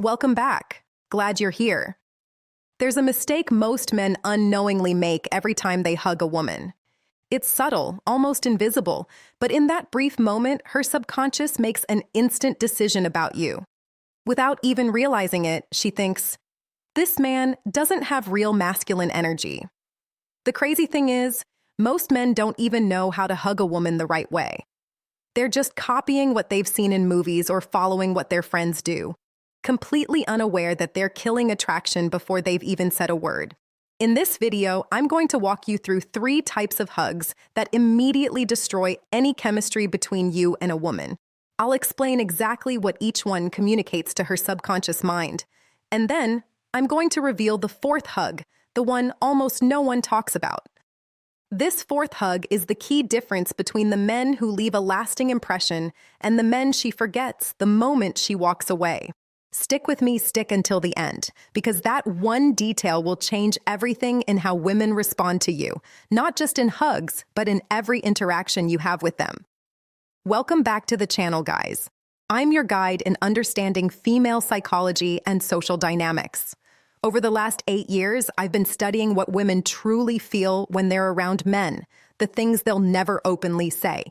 Welcome back. Glad you're here. There's a mistake most men unknowingly make every time they hug a woman. It's subtle, almost invisible, but in that brief moment, her subconscious makes an instant decision about you. Without even realizing it, she thinks, "This man doesn't have real masculine energy." The crazy thing is, most men don't even know how to hug a woman the right way. They're just copying what they've seen in movies or following what their friends do, completely unaware that they're killing attraction before they've even said a word. In this video, I'm going to walk you through 3 types of hugs that immediately destroy any chemistry between you and a woman. I'll explain exactly what each one communicates to her subconscious mind. And then, I'm going to reveal the 4th hug, the one almost no one talks about. This 4th hug is the key difference between the men who leave a lasting impression and the men she forgets the moment she walks away. Stick with me, stick until the end, because that one detail will change everything in how women respond to you, not just in hugs, but in every interaction you have with them. Welcome back to the channel, guys. I'm your guide in understanding female psychology and social dynamics. Over the last 8 years, I've been studying what women truly feel when they're around men, the things they'll never openly say.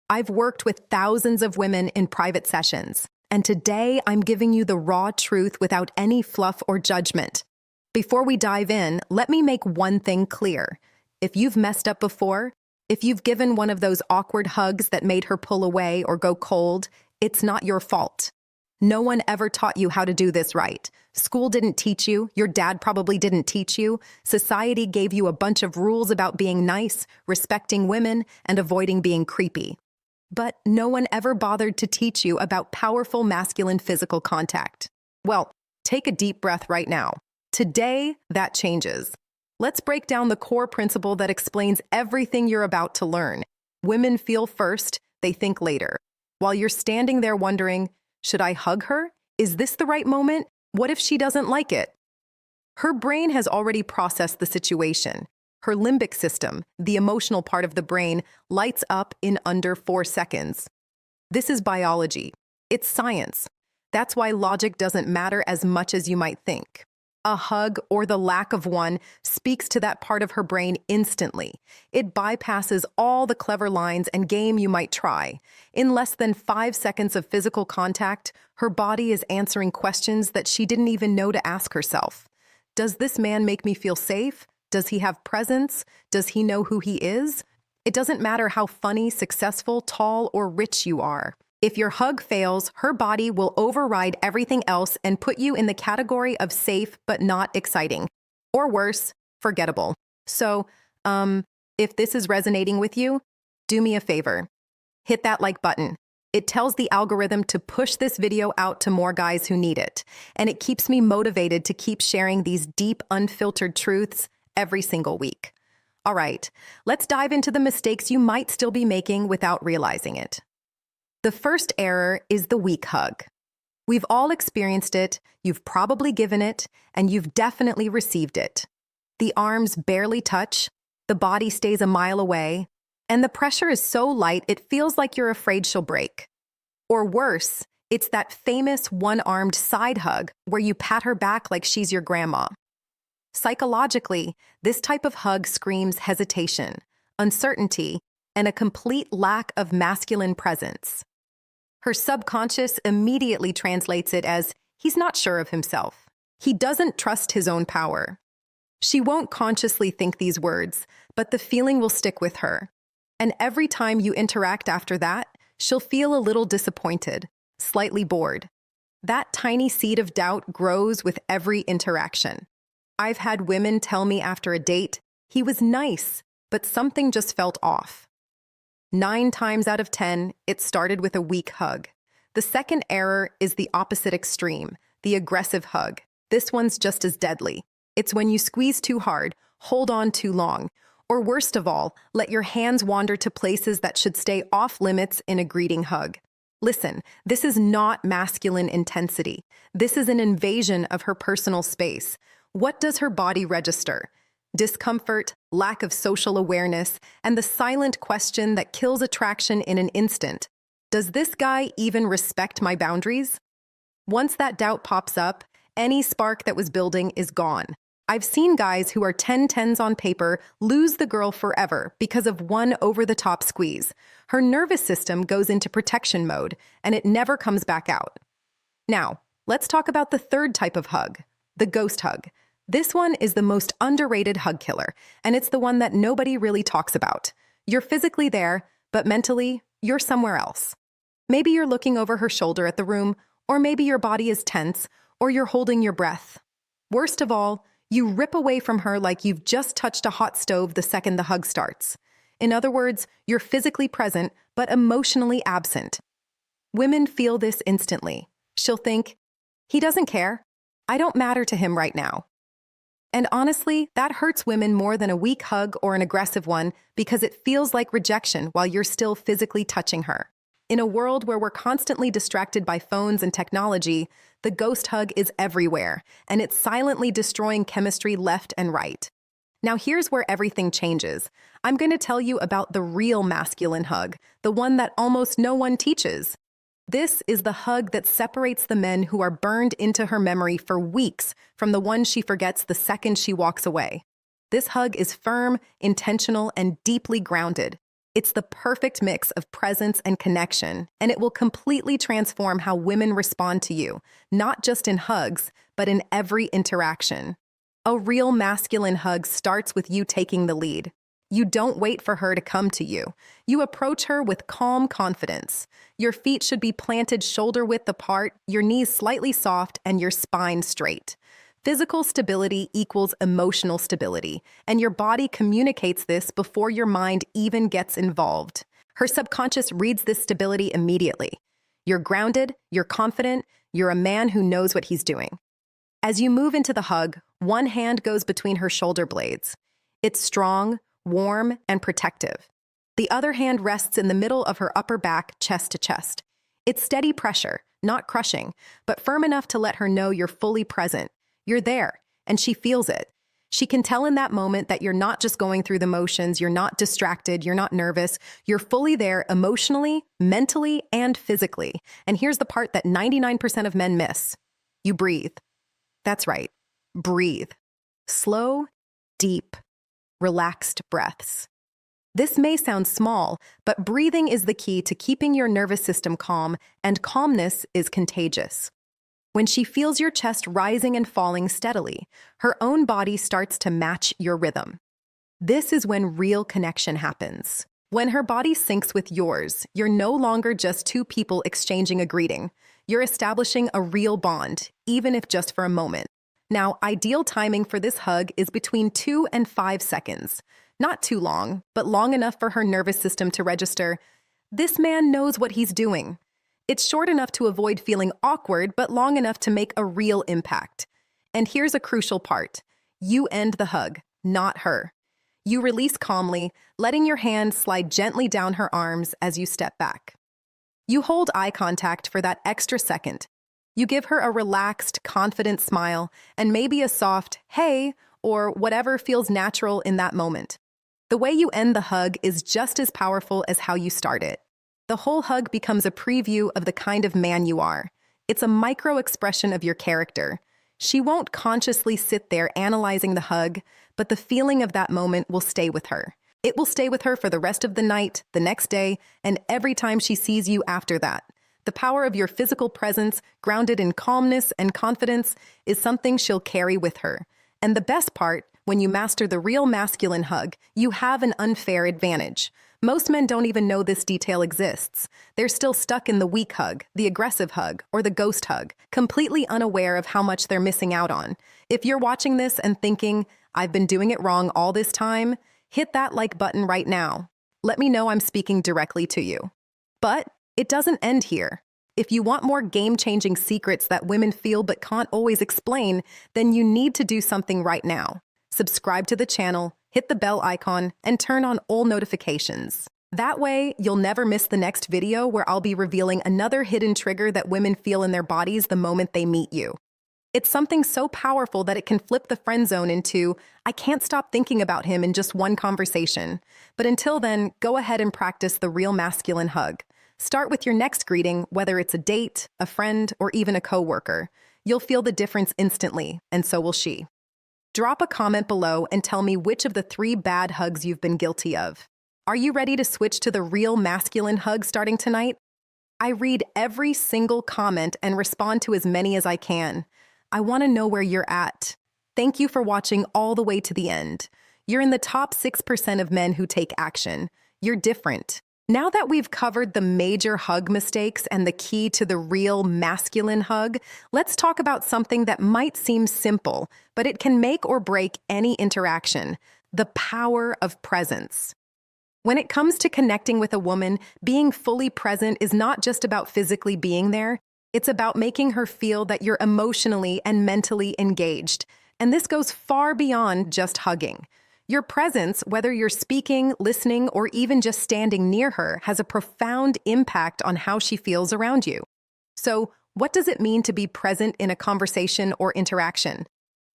I've worked with thousands of women in private sessions, and today I'm giving you the raw truth without any fluff or judgment. Before we dive in, let me make one thing clear. If you've messed up before, if you've given one of those awkward hugs that made her pull away or go cold, it's not your fault. No one ever taught you how to do this right. School didn't teach you, your dad probably didn't teach you, society gave you a bunch of rules about being nice, respecting women, and avoiding being creepy. But no one ever bothered to teach you about powerful masculine physical contact. Well, take a deep breath right now. Today, that changes. Let's break down the core principle that explains everything you're about to learn. Women feel first, they think later. While you're standing there wondering, should I hug her? Is this the right moment? What if she doesn't like it? Her brain has already processed the situation. Her limbic system, the emotional part of the brain, lights up in under 4 seconds. This is biology. It's science. That's why logic doesn't matter as much as you might think. A hug, or the lack of one, speaks to that part of her brain instantly. It bypasses all the clever lines and game you might try. In less than 5 seconds of physical contact, her body is answering questions that she didn't even know to ask herself. Does this man make me feel safe? Does he have presence? Does he know who he is? It doesn't matter how funny, successful, tall, or rich you are. If your hug fails, her body will override everything else and put you in the category of safe but not exciting. Or worse, forgettable. So, if this is resonating with you, do me a favor. Hit that like button. It tells the algorithm to push this video out to more guys who need it. And it keeps me motivated to keep sharing these deep, unfiltered truths every single week. All right, let's dive into the mistakes you might still be making without realizing it. The first error is the weak hug. We've all experienced it, you've probably given it, and you've definitely received it. The arms barely touch, the body stays a mile away, and the pressure is so light it feels like you're afraid she'll break. Or worse, it's that famous one-armed side hug where you pat her back like she's your grandma. Psychologically, this type of hug screams hesitation, uncertainty, and a complete lack of masculine presence. Her subconscious immediately translates it as, he's not sure of himself. He doesn't trust his own power. She won't consciously think these words, but the feeling will stick with her. And every time you interact after that, she'll feel a little disappointed, slightly bored. That tiny seed of doubt grows with every interaction. I've had women tell me after a date, he was nice, but something just felt off. 9 times out of 10, it started with a weak hug. The second error is the opposite extreme, the aggressive hug. This one's just as deadly. It's when you squeeze too hard, hold on too long, or worst of all, let your hands wander to places that should stay off limits in a greeting hug. Listen, this is not masculine intensity. This is an invasion of her personal space. What does her body register? Discomfort, lack of social awareness, and the silent question that kills attraction in an instant. Does this guy even respect my boundaries? Once that doubt pops up, any spark that was building is gone. I've seen guys who are 10-10s on paper lose the girl forever because of one over-the-top squeeze. Her nervous system goes into protection mode, and it never comes back out. Now, let's talk about the third type of hug, the ghost hug. This one is the most underrated hug killer, and it's the one that nobody really talks about. You're physically there, but mentally, you're somewhere else. Maybe you're looking over her shoulder at the room, or maybe your body is tense, or you're holding your breath. Worst of all, you rip away from her like you've just touched a hot stove the second the hug starts. In other words, you're physically present, but emotionally absent. Women feel this instantly. She'll think, he doesn't care. I don't matter to him right now. And honestly, that hurts women more than a weak hug or an aggressive one because it feels like rejection while you're still physically touching her. In a world where we're constantly distracted by phones and technology, the ghost hug is everywhere, and it's silently destroying chemistry left and right. Now here's where everything changes. I'm going to tell you about the real masculine hug, the one that almost no one teaches. This is the hug that separates the men who are burned into her memory for weeks from the one she forgets the second she walks away. This hug is firm, intentional, and deeply grounded. It's the perfect mix of presence and connection, and it will completely transform how women respond to you, not just in hugs, but in every interaction. A real masculine hug starts with you taking the lead. You don't wait for her to come to you. You approach her with calm confidence. Your feet should be planted shoulder-width apart, your knees slightly soft, and your spine straight. Physical stability equals emotional stability, and your body communicates this before your mind even gets involved. Her subconscious reads this stability immediately. You're grounded, you're confident, you're a man who knows what he's doing. As you move into the hug, one hand goes between her shoulder blades. It's strong, warm, and protective. The other hand rests in the middle of her upper back, chest to chest. It's steady pressure, not crushing, but firm enough to let her know you're fully present. You're there, and she feels it. She can tell in that moment that you're not just going through the motions, you're not distracted, you're not nervous, you're fully there emotionally, mentally, and physically. And here's the part that 99% of men miss. You breathe. That's right, breathe. Slow, deep, relaxed breaths. This may sound small, but breathing is the key to keeping your nervous system calm, and calmness is contagious. When she feels your chest rising and falling steadily, her own body starts to match your rhythm. This is when real connection happens. When her body syncs with yours, you're no longer just two people exchanging a greeting. You're establishing a real bond, even if just for a moment. Now, ideal timing for this hug is between 2 and 5 seconds. Not too long, but long enough for her nervous system to register, this man knows what he's doing. It's short enough to avoid feeling awkward, but long enough to make a real impact. And here's a crucial part. You end the hug, not her. You release calmly, letting your hand slide gently down her arms as you step back. You hold eye contact for that extra second. You give her a relaxed, confident smile, and maybe a soft, hey, or whatever feels natural in that moment. The way you end the hug is just as powerful as how you start it. The whole hug becomes a preview of the kind of man you are. It's a micro-expression of your character. She won't consciously sit there analyzing the hug, but the feeling of that moment will stay with her. It will stay with her for the rest of the night, the next day, and every time she sees you after that. The power of your physical presence, grounded in calmness and confidence, is something she'll carry with her. And the best part, when you master the real masculine hug, you have an unfair advantage. Most men don't even know this detail exists. They're still stuck in the weak hug, the aggressive hug, or the ghost hug, completely unaware of how much they're missing out on. If you're watching this and thinking, I've been doing it wrong all this time, hit that like button right now. Let me know I'm speaking directly to you. But it doesn't end here. If you want more game-changing secrets that women feel but can't always explain, then you need to do something right now. Subscribe to the channel, hit the bell icon, and turn on all notifications. That way, you'll never miss the next video where I'll be revealing another hidden trigger that women feel in their bodies the moment they meet you. It's something so powerful that it can flip the friend zone into, I can't stop thinking about him in just one conversation. But until then, go ahead and practice the real masculine hug. Start with your next greeting, whether it's a date, a friend, or even a coworker. You'll feel the difference instantly, and so will she. Drop a comment below and tell me which of the 3 bad hugs you've been guilty of. Are you ready to switch to the real masculine hug starting tonight? I read every single comment and respond to as many as I can. I want to know where you're at. Thank you for watching all the way to the end. You're in the top 6% of men who take action. You're different. Now that we've covered the major hug mistakes and the key to the real masculine hug, let's talk about something that might seem simple, but it can make or break any interaction: the power of presence. When it comes to connecting with a woman, being fully present is not just about physically being there. It's about making her feel that you're emotionally and mentally engaged. And this goes far beyond just hugging. Your presence, whether you're speaking, listening, or even just standing near her, has a profound impact on how she feels around you. So, what does it mean to be present in a conversation or interaction?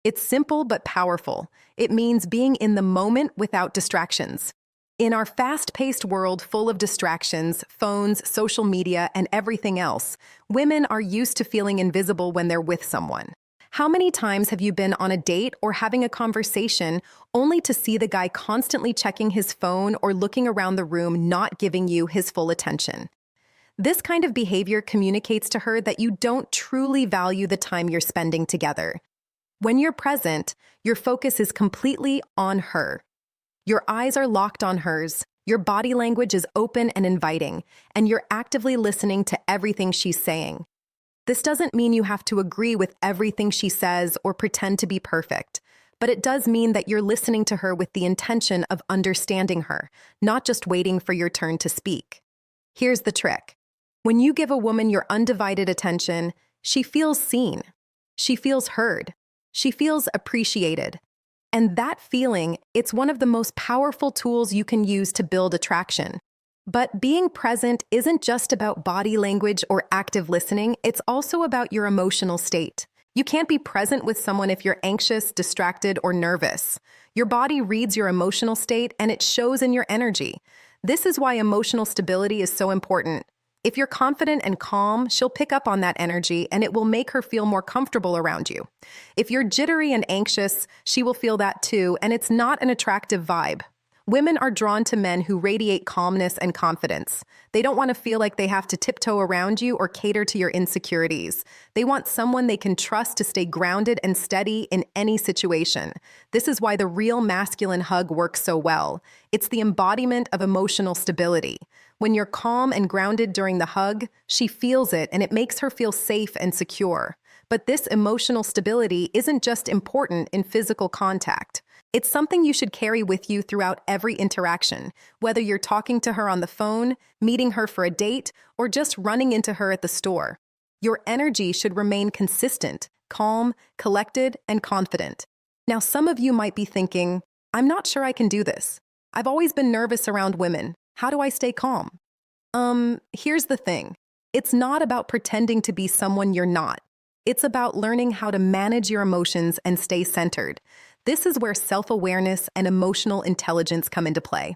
It's simple but powerful. It means being in the moment without distractions. In our fast-paced world full of distractions, phones, social media, and everything else, women are used to feeling invisible when they're with someone. How many times have you been on a date or having a conversation only to see the guy constantly checking his phone or looking around the room, not giving you his full attention? This kind of behavior communicates to her that you don't truly value the time you're spending together. When you're present, your focus is completely on her. Your eyes are locked on hers, your body language is open and inviting, and you're actively listening to everything she's saying. This doesn't mean you have to agree with everything she says or pretend to be perfect, but it does mean that you're listening to her with the intention of understanding her, not just waiting for your turn to speak. Here's the trick. When you give a woman your undivided attention, she feels seen. She feels heard. She feels appreciated. And that feeling, it's one of the most powerful tools you can use to build attraction. But being present isn't just about body language or active listening, it's also about your emotional state. You can't be present with someone if you're anxious, distracted, or nervous. Your body reads your emotional state and it shows in your energy. This is why emotional stability is so important. If you're confident and calm, she'll pick up on that energy and it will make her feel more comfortable around you. If you're jittery and anxious, she will feel that too, and it's not an attractive vibe. Women are drawn to men who radiate calmness and confidence. They don't want to feel like they have to tiptoe around you or cater to your insecurities. They want someone they can trust to stay grounded and steady in any situation. This is why the real masculine hug works so well. It's the embodiment of emotional stability. When you're calm and grounded during the hug, she feels it and it makes her feel safe and secure. But this emotional stability isn't just important in physical contact. It's something you should carry with you throughout every interaction, whether you're talking to her on the phone, meeting her for a date, or just running into her at the store. Your energy should remain consistent, calm, collected, and confident. Now, some of you might be thinking, I'm not sure I can do this. I've always been nervous around women. How do I stay calm? Here's the thing. It's not about pretending to be someone you're not. It's about learning how to manage your emotions and stay centered. This is where self-awareness and emotional intelligence come into play.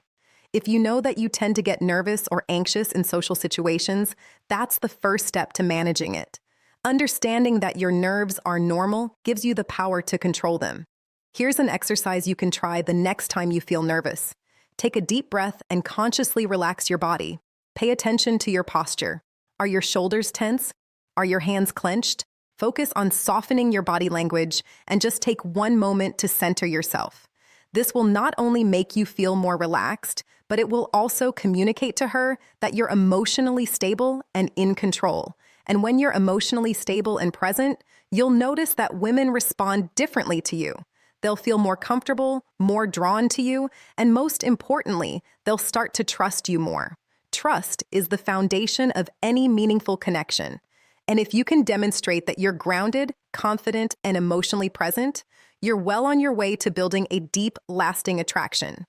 If you know that you tend to get nervous or anxious in social situations, that's the first step to managing it. Understanding that your nerves are normal gives you the power to control them. Here's an exercise you can try the next time you feel nervous. Take a deep breath and consciously relax your body. Pay attention to your posture. Are your shoulders tense? Are your hands clenched? Focus on softening your body language and just take one moment to center yourself. This will not only make you feel more relaxed, but it will also communicate to her that you're emotionally stable and in control. And when you're emotionally stable and present, you'll notice that women respond differently to you. They'll feel more comfortable, more drawn to you, and most importantly, they'll start to trust you more. Trust is the foundation of any meaningful connection. And if you can demonstrate that you're grounded, confident, and emotionally present, you're well on your way to building a deep, lasting attraction.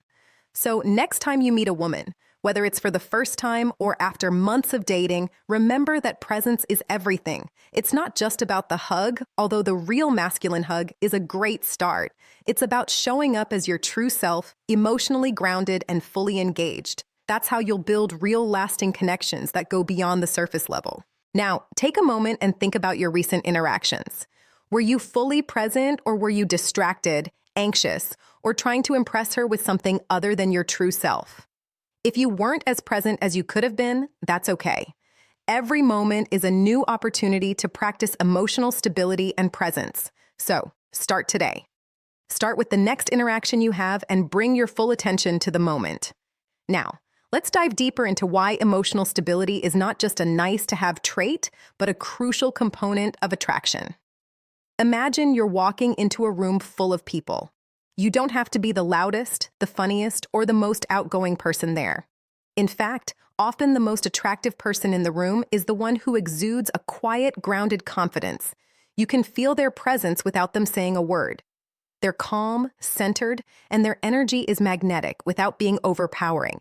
So next time you meet a woman, whether it's for the first time or after months of dating, remember that presence is everything. It's not just about the hug, although the real masculine hug is a great start. It's about showing up as your true self, emotionally grounded and fully engaged. That's how you'll build real lasting connections that go beyond the surface level. Now, take a moment and think about your recent interactions. Were you fully present, or were you distracted, anxious, or trying to impress her with something other than your true self? If you weren't as present as you could have been, that's okay. Every moment is a new opportunity to practice emotional stability and presence. So, start today. Start with the next interaction you have and bring your full attention to the moment. Now, let's dive deeper into why emotional stability is not just a nice-to-have trait, but a crucial component of attraction. Imagine you're walking into a room full of people. You don't have to be the loudest, the funniest, or the most outgoing person there. In fact, often the most attractive person in the room is the one who exudes a quiet, grounded confidence. You can feel their presence without them saying a word. They're calm, centered, and their energy is magnetic without being overpowering.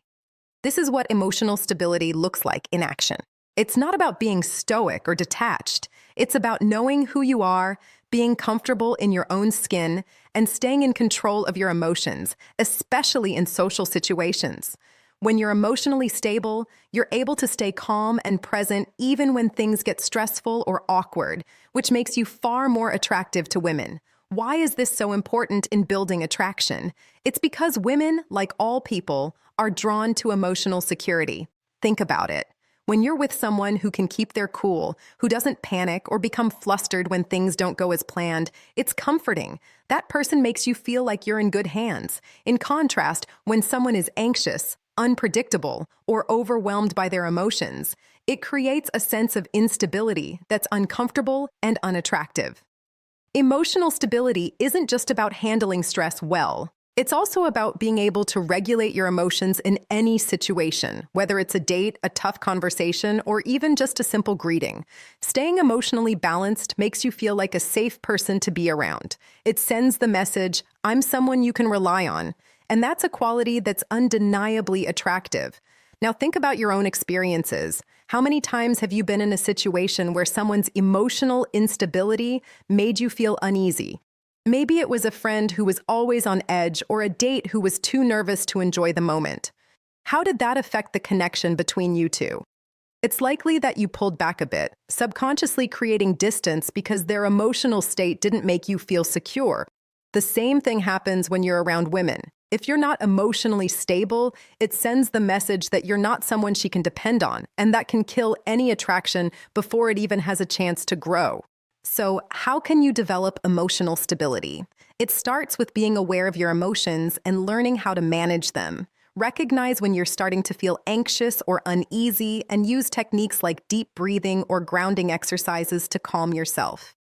This is what emotional stability looks like in action. It's not about being stoic or detached. It's about knowing who you are, being comfortable in your own skin, and staying in control of your emotions, especially in social situations. When you're emotionally stable, you're able to stay calm and present even when things get stressful or awkward, which makes you far more attractive to women. Why is this so important in building attraction? It's because women, like all people, are drawn to emotional security. Think about it. When you're with someone who can keep their cool, who doesn't panic or become flustered when things don't go as planned, it's comforting. That person makes you feel like you're in good hands. In contrast, when someone is anxious, unpredictable, or overwhelmed by their emotions, it creates a sense of instability that's uncomfortable and unattractive. Emotional stability isn't just about handling stress well. It's also about being able to regulate your emotions in any situation, whether it's a date, a tough conversation, or even just a simple greeting. Staying emotionally balanced makes you feel like a safe person to be around. It sends the message, I'm someone you can rely on. And that's a quality that's undeniably attractive. Now think about your own experiences. How many times have you been in a situation where someone's emotional instability made you feel uneasy? Maybe it was a friend who was always on edge or a date who was too nervous to enjoy the moment. How did that affect the connection between you two? It's likely that you pulled back a bit, subconsciously creating distance because their emotional state didn't make you feel secure. The same thing happens when you're around women. If you're not emotionally stable, it sends the message that you're not someone she can depend on, and that can kill any attraction before it even has a chance to grow. So, how can you develop emotional stability? It starts with being aware of your emotions and learning how to manage them. Recognize when you're starting to feel anxious or uneasy and use techniques like deep breathing or grounding exercises to calm yourself.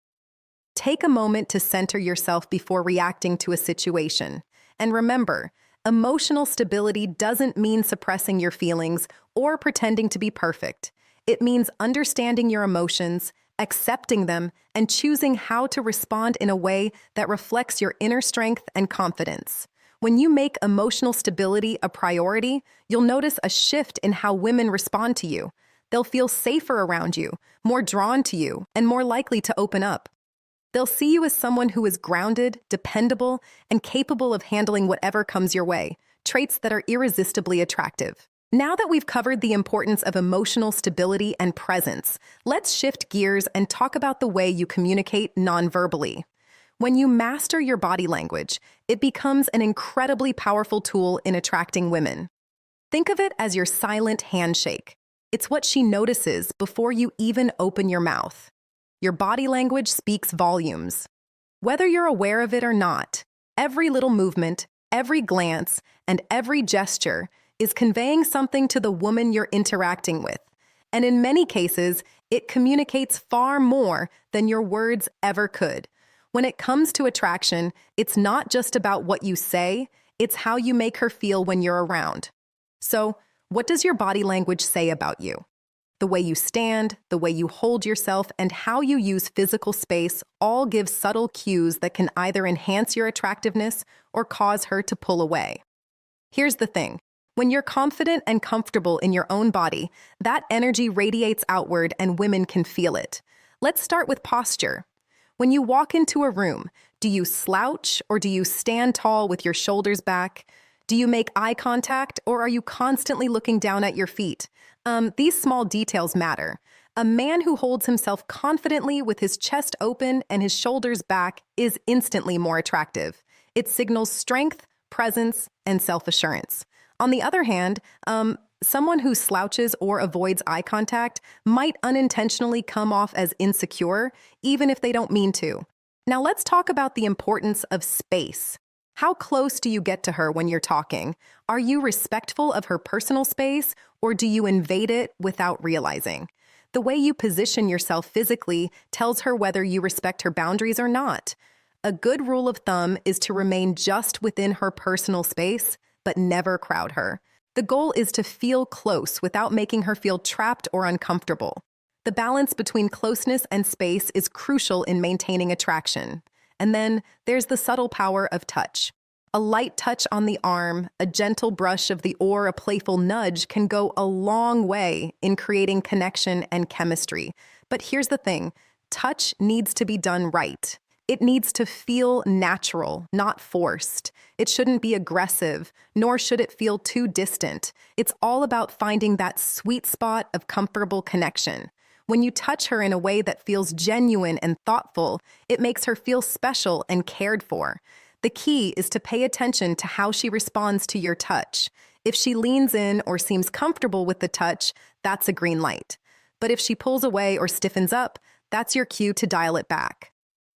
Take a moment to center yourself before reacting to a situation. And remember, emotional stability doesn't mean suppressing your feelings or pretending to be perfect. It means understanding your emotions, accepting them, and choosing how to respond in a way that reflects your inner strength and confidence. When you make emotional stability a priority, you'll notice a shift in how women respond to you. They'll feel safer around you, more drawn to you, and more likely to open up. They'll see you as someone who is grounded, dependable, and capable of handling whatever comes your way, traits that are irresistibly attractive. Now that we've covered the importance of emotional stability and presence, let's shift gears and talk about the way you communicate nonverbally. When you master your body language, it becomes an incredibly powerful tool in attracting women. Think of it as your silent handshake. It's what she notices before you even open your mouth. Your body language speaks volumes. Whether you're aware of it or not, every little movement, every glance, and every gesture is conveying something to the woman you're interacting with. And in many cases, it communicates far more than your words ever could. When it comes to attraction, it's not just about what you say, it's how you make her feel when you're around. So, what does your body language say about you? The way you stand, the way you hold yourself, and how you use physical space all give subtle cues that can either enhance your attractiveness or cause her to pull away. Here's the thing. When you're confident and comfortable in your own body, that energy radiates outward and women can feel it. Let's start with posture. When you walk into a room, do you slouch or do you stand tall with your shoulders back? Do you make eye contact, or are you constantly looking down at your feet? These small details matter. A man who holds himself confidently with his chest open and his shoulders back is instantly more attractive. It signals strength, presence, and self-assurance. On the other hand, someone who slouches or avoids eye contact might unintentionally come off as insecure, even if they don't mean to. Now let's talk about the importance of space. How close do you get to her when you're talking? Are you respectful of her personal space, or do you invade it without realizing? The way you position yourself physically tells her whether you respect her boundaries or not. A good rule of thumb is to remain just within her personal space, but never crowd her. The goal is to feel close without making her feel trapped or uncomfortable. The balance between closeness and space is crucial in maintaining attraction. And then there's the subtle power of touch. A light touch on the arm, a gentle brush of the or a playful nudge can go a long way in creating connection and chemistry. But here's the thing, touch needs to be done right. It needs to feel natural, not forced. It shouldn't be aggressive, nor should it feel too distant. It's all about finding that sweet spot of comfortable connection. When you touch her in a way that feels genuine and thoughtful, it makes her feel special and cared for. The key is to pay attention to how she responds to your touch. If she leans in or seems comfortable with the touch, that's a green light. But if she pulls away or stiffens up, that's your cue to dial it back.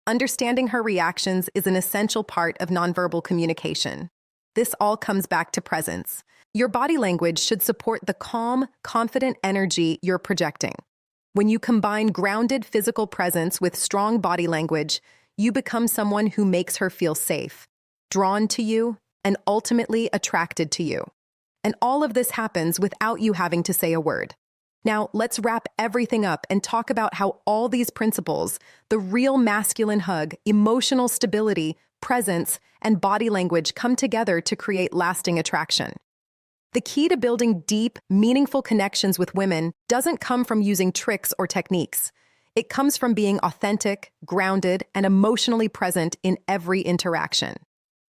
Understanding her reactions is an essential part of nonverbal communication. This all comes back to presence. Your body language should support the calm, confident energy you're projecting. When you combine grounded physical presence with strong body language, you become someone who makes her feel safe, drawn to you, and ultimately attracted to you. And all of this happens without you having to say a word. Now, let's wrap everything up and talk about how all these principles, the real masculine hug, emotional stability, presence, and body language come together to create lasting attraction. The key to building deep, meaningful connections with women doesn't come from using tricks or techniques. It comes from being authentic, grounded, and emotionally present in every interaction.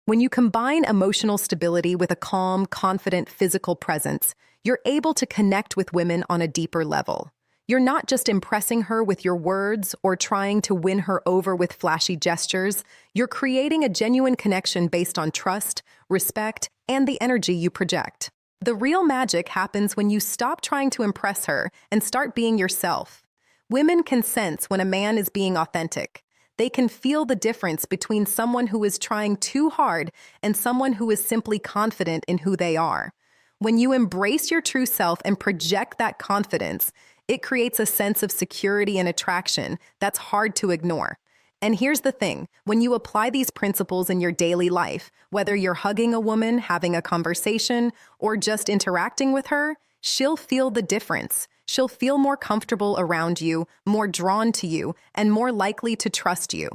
When you combine emotional stability with a calm, confident physical presence, you're able to connect with women on a deeper level. You're not just impressing her with your words or trying to win her over with flashy gestures. You're creating a genuine connection based on trust, respect, and the energy you project. The real magic happens when you stop trying to impress her and start being yourself. Women can sense when a man is being authentic. They can feel the difference between someone who is trying too hard and someone who is simply confident in who they are. When you embrace your true self and project that confidence, it creates a sense of security and attraction that's hard to ignore. And here's the thing, when you apply these principles in your daily life, whether you're hugging a woman, having a conversation, or just interacting with her, she'll feel the difference. She'll feel more comfortable around you, more drawn to you, and more likely to trust you.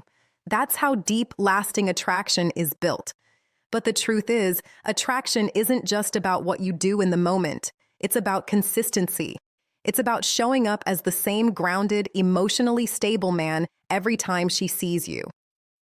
That's how deep, lasting attraction is built. But the truth is, attraction isn't just about what you do in the moment. It's about consistency. It's about showing up as the same grounded, emotionally stable man every time she sees you.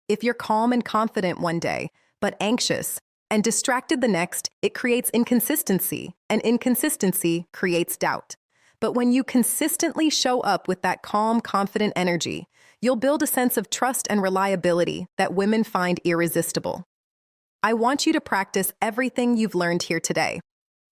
If you're calm and confident one day, but anxious and distracted the next, it creates inconsistency, and inconsistency creates doubt. But when you consistently show up with that calm, confident energy, you'll build a sense of trust and reliability that women find irresistible. I want you to practice everything you've learned here today.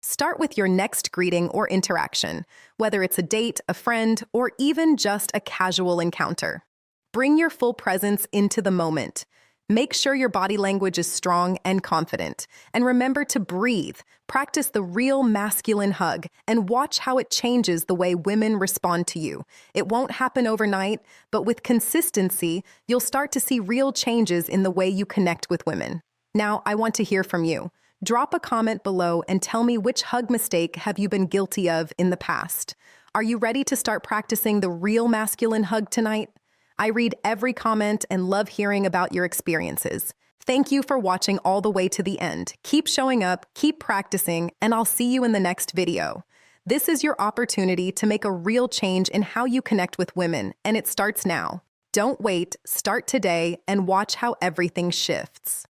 Start with your next greeting or interaction, whether it's a date, a friend, or even just a casual encounter. Bring your full presence into the moment. Make sure your body language is strong and confident. And remember to breathe. Practice the real masculine hug and watch how it changes the way women respond to you. It won't happen overnight, but with consistency, you'll start to see real changes in the way you connect with women. Now, I want to hear from you. Drop a comment below and tell me which hug mistake have you been guilty of in the past. Are you ready to start practicing the real masculine hug tonight? I read every comment and love hearing about your experiences. Thank you for watching all the way to the end. Keep showing up, keep practicing, and I'll see you in the next video. This is your opportunity to make a real change in how you connect with women, and it starts now. Don't wait, start today, and watch how everything shifts.